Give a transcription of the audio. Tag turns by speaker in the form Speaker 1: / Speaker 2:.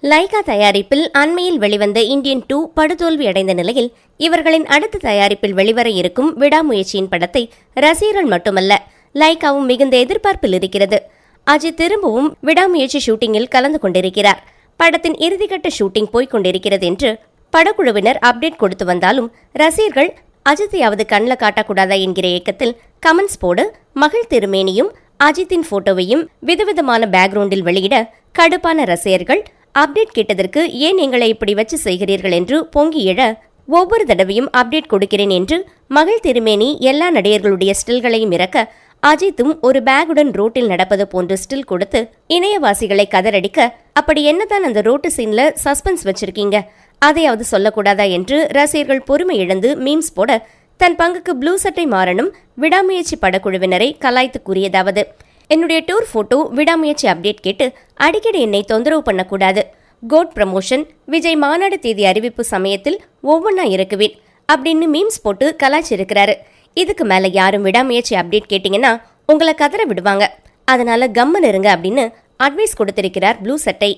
Speaker 1: Lyca தயாரிப்பில் அண்மையில் வெளிவந்த இந்தியன் 2 படுதோல்வி அடைந்த நிலையில் இவர்களின் அடுத்த தயாரிப்பில் வெளிவர இருக்கும் விடாமுயற்சியின் படத்தை ரசிகர்கள் மட்டுமல்ல லைகாவும் மிகுந்த எதிர்பார்ப்பில் இருக்கிறது. அஜித் திரும்பவும் விடாமுயற்சி ஷூட்டிங்கில் கலந்து கொண்டிருக்கிறார். படத்தின் இறுதிக்கட்ட ஷூட்டிங் போய்கொண்டிருக்கிறது என்று படக்குழுவினர் அப்டேட் கொடுத்து வந்தாலும் ரசிகர்கள் அஜித்தையாவது கண்ணில் காட்டக்கூடாதா என்கிற ஏக்கத்தில் கமெண்ட்ஸ் போடு மகள் திருமேனியும் அஜித்தின் போட்டோவையும் விதவிதமான பேக்ரவுண்டில் வெளியிட கடுப்பான ரசிகர்கள் அப்டேட் கேட்டதற்கு ஏன் எங்களை இப்படி வச்சு செய்கிறீர்கள் என்று பொங்கி எழ ஒவ்வொரு தடவையும் அப்டேட் கொடுக்கிறேன் என்று மகள் திருமேனி எல்லா நடிகர்களுடைய ஸ்டில்களையும் இறக்க அஜித்தும் ஒரு பேக்குடன் ரோட்டில் நடப்பது போன்ற ஸ்டில் கொடுத்து இணையவாசிகளை கதறடிக்க அப்படி என்னதான் அந்த ரோட்டு சீன்ல சஸ்பென்ஸ் வச்சிருக்கீங்க, அதையாவது சொல்லக்கூடாதா என்று ரசிகர்கள் பொறுமை இழந்து மீம்ஸ் போட தன் பங்குக்கு ப்ளூ சட்டை மாறனும் விடாமுயற்சி படக்குழுவினரை கலாய்த்து கூறியதாவது, என்னுடைய டூர் போட்டோ விடாமுயற்சி அப்டேட் கேட்டு அடிக்கடி என்னை தொந்தரவு பண்ணக்கூடாது. கோட் ப்ரமோஷன் விஜய் மாநாடு தேதி அறிவிப்பு சமயத்தில் ஒவ்வொன்னா இருக்குவேன் அப்படின்னு மீம்ஸ் போட்டு கலாய்ச்சிருக்கிறாரு. இதுக்கு மேல யாரும் விடாமுயற்சி அப்டேட் கேட்டீங்கன்னா உங்களை கதற விடுவாங்க, அதனால கம்மன் இருங்க அப்படின்னு அட்வைஸ் கொடுத்திருக்கிறார் ப்ளூ சட்டை.